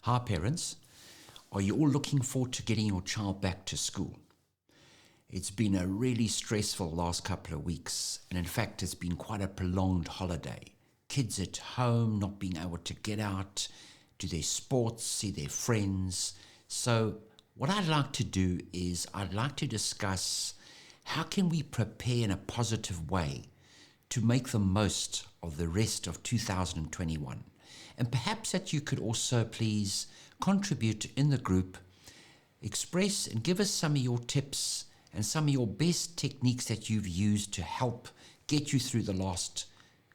Hi parents, are you all looking forward to getting your child back to school? It's been a really stressful last couple of weeks, and in fact it's been quite a prolonged holiday. Kids at home, not being able to get out, do their sports, see their friends. So what I'd like to do is I'd like to discuss how can we prepare in a positive way to make the most of the rest of 2021. And perhaps that you could also please contribute in the group, express and give us some of your tips and some of your best techniques that you've used to help get you through the last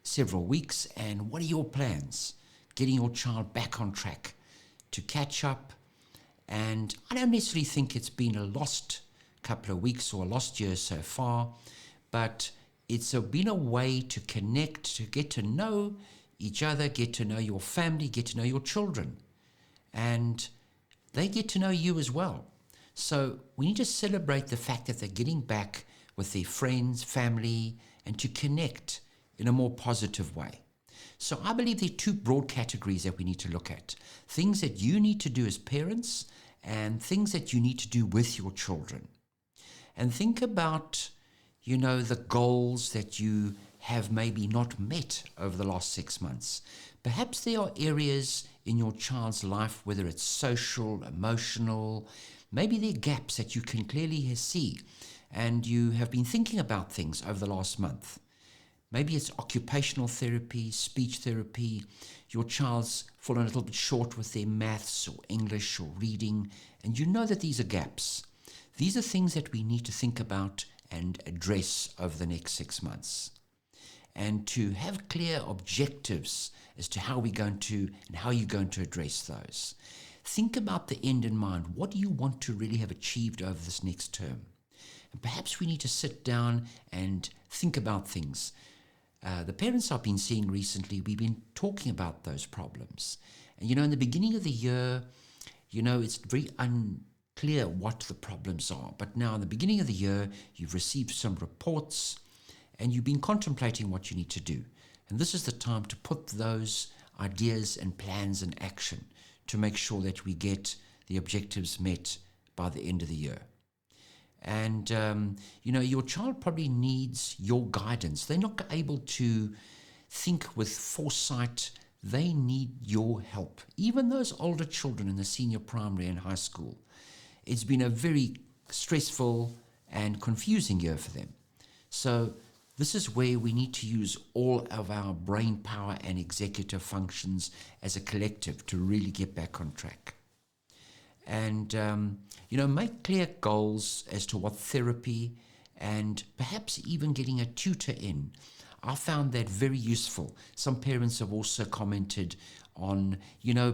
several weeks, and what are your plans getting your child back on track to catch up. And I don't necessarily think it's been a lost couple of weeks or a lost year so far, but it's been a way to connect, to get to know each other, get to know your family, get to know your children, and they get to know you as well. So we need to celebrate the fact that they're getting back with their friends, family, and to connect in a more positive way. So I believe there are two broad categories that we need to look at. Things that you need to do as parents and things that you need to do with your children. And think about, the goals that you have maybe not met over the last 6 months. Perhaps there are areas in your child's life, whether it's social, emotional, maybe there are gaps that you can clearly see, and you have been thinking about things over the last month. Maybe it's occupational therapy, speech therapy. Your child's fallen a little bit short with their maths or English or reading, and you know that these are gaps. These are things that we need to think about and address over the next 6 months. And to have clear objectives as to how we're going to and how you're going to address those. Think about the end in mind. What do you want to really have achieved over this next term? And perhaps we need to sit down and think about things. The parents I've been seeing recently, we've been talking about those problems. And in the beginning of the year, it's very unclear what the problems are. But now in the beginning of the year, you've received some reports and you've been contemplating what you need to do. And this is the time to put those ideas and plans in action to make sure that we get the objectives met by the end of the year. And, your child probably needs your guidance. They're not able to think with foresight. They need your help. Even those older children in the senior primary and high school, it's been a very stressful and confusing year for them. So this is where we need to use all of our brain power and executive functions as a collective to really get back on track. And, make clear goals as to what therapy and perhaps even getting a tutor in. I found that very useful. Some parents have also commented on,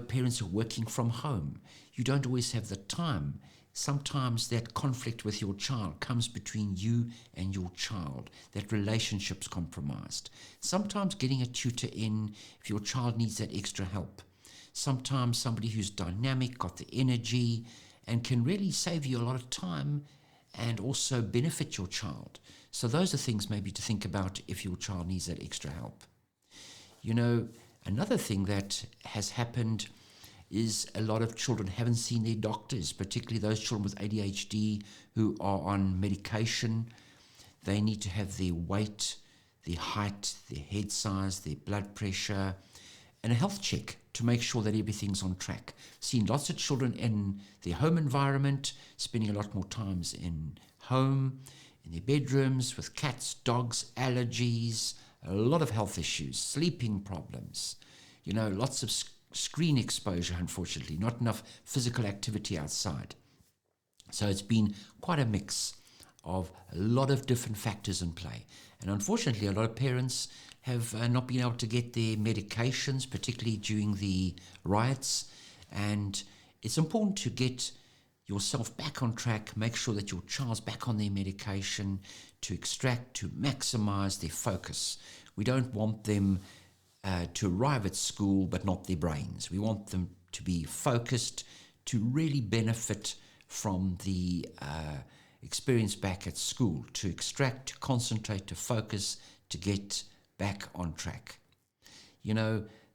parents are working from home. You don't always have the time. Sometimes that conflict with your child comes between you and your child. That relationship's compromised. Sometimes getting a tutor in if your child needs that extra help. Sometimes somebody who's dynamic, got the energy, and can really save you a lot of time and also benefit your child. So those are things maybe to think about if your child needs that extra help. Another thing that has happened is a lot of children haven't seen their doctors, particularly those children with ADHD who are on medication. They need to have their weight, their height, their head size, their blood pressure, and a health check to make sure that everything's on track. Seen lots of children in their home environment, spending a lot more times in home, in their bedrooms, with cats, dogs, allergies, a lot of health issues, sleeping problems, lots of screen exposure, unfortunately, not enough physical activity outside. So it's been quite a mix of a lot of different factors in play. And unfortunately, a lot of parents have not been able to get their medications, particularly during the riots. And it's important to get yourself back on track, make sure that your child's back on their medication to extract, to maximize their focus. We don't want them to arrive at school but not their brains. We want them to be focused, to really benefit from the experience back at school, to extract, to concentrate, to focus, to get back on track.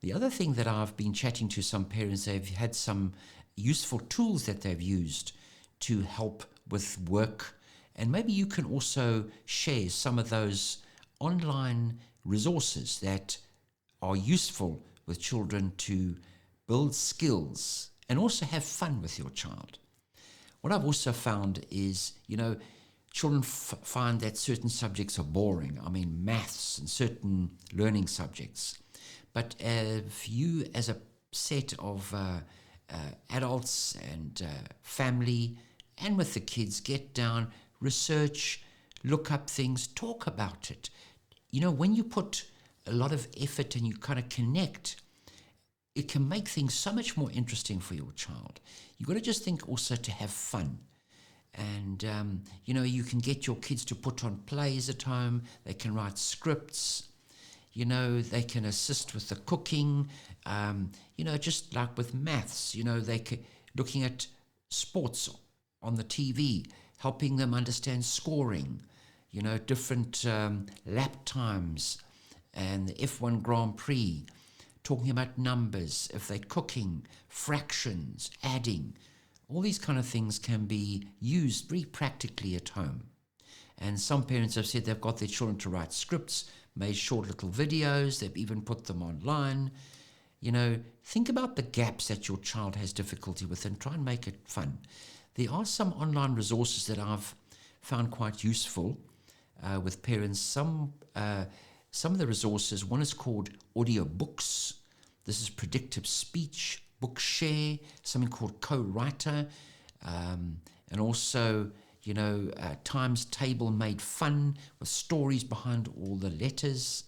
The other thing that I've been chatting to some parents, they've had some useful tools that they've used to help with work. And maybe you can also share some of those online resources that are useful with children to build skills and also have fun with your child. What I've also found is, children find that certain subjects are boring. I mean, maths and certain learning subjects. But if you, as a set of adults and family, and with the kids, get down, research, look up things, talk about it. When you put a lot of effort and you kind of connect, it can make things so much more interesting for your child. You've got to just think also to have fun. And, you can get your kids to put on plays at home. They can write scripts. They can assist with the cooking. Just like with maths, they can, looking at sports on the TV, helping them understand scoring, different lap times and the F1 Grand Prix, talking about numbers, if they're cooking, fractions, adding. All these kind of things can be used very practically at home. And some parents have said they've got their children to write scripts, made short little videos, they've even put them online. Think about the gaps that your child has difficulty with and try and make it fun. There are some online resources that I've found quite useful with parents. Some of the resources, one is called Audiobooks. This is predictive speech, Bookshare, something called Co-Writer, and also, Times Table made fun with stories behind all the letters.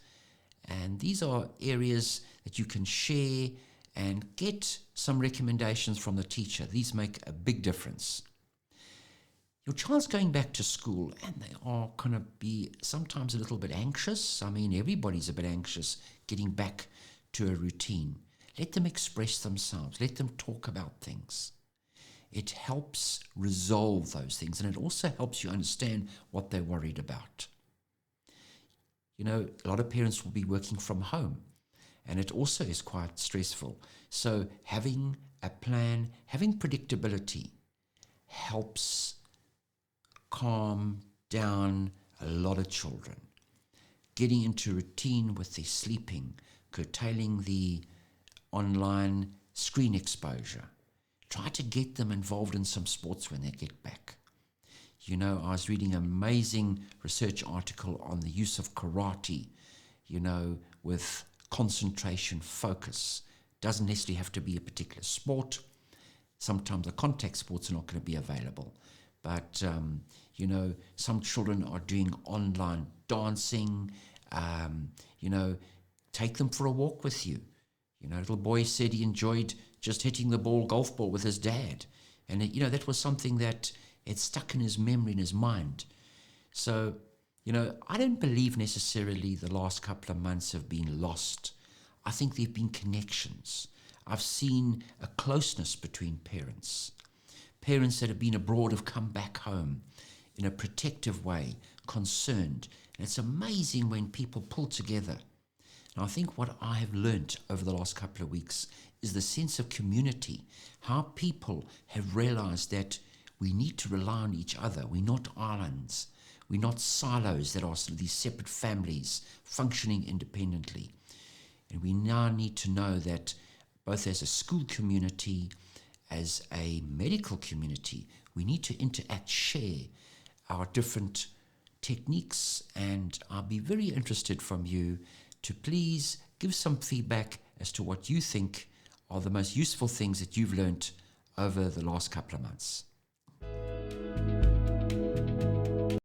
And these are areas that you can share and get some recommendations from the teacher. These make a big difference. Your child's going back to school and they are going to be sometimes a little bit anxious. I mean, everybody's a bit anxious getting back to a routine. Let them express themselves. Let them talk about things. It helps resolve those things, and it also helps you understand what they're worried about. A lot of parents will be working from home, and it also is quite stressful. So having a plan, having predictability helps calm down a lot of children. Getting into routine with their sleeping, curtailing the online screen exposure. Try to get them involved in some sports when they get back. I was reading an amazing research article on the use of karate, with concentration, focus. Doesn't necessarily have to be a particular sport. Sometimes the contact sports are not going to be available. But, some children are doing online dancing. Take them for a walk with you. Little boy said he enjoyed just hitting the golf ball with his dad. And, that was something that it stuck in his memory, in his mind. So, I don't believe necessarily the last couple of months have been lost. I think there have been connections. I've seen a closeness between parents. Parents that have been abroad have come back home in a protective way, concerned. And it's amazing when people pull together. And I think what I have learnt over the last couple of weeks is the sense of community, how people have realized that we need to rely on each other. We're not islands. We're not silos that are these separate families functioning independently. And we now need to know that both as a school community, as a medical community, we need to interact, share our different techniques. And I'll be very interested from you to please give some feedback as to what you think are the most useful things that you've learnt over the last couple of months.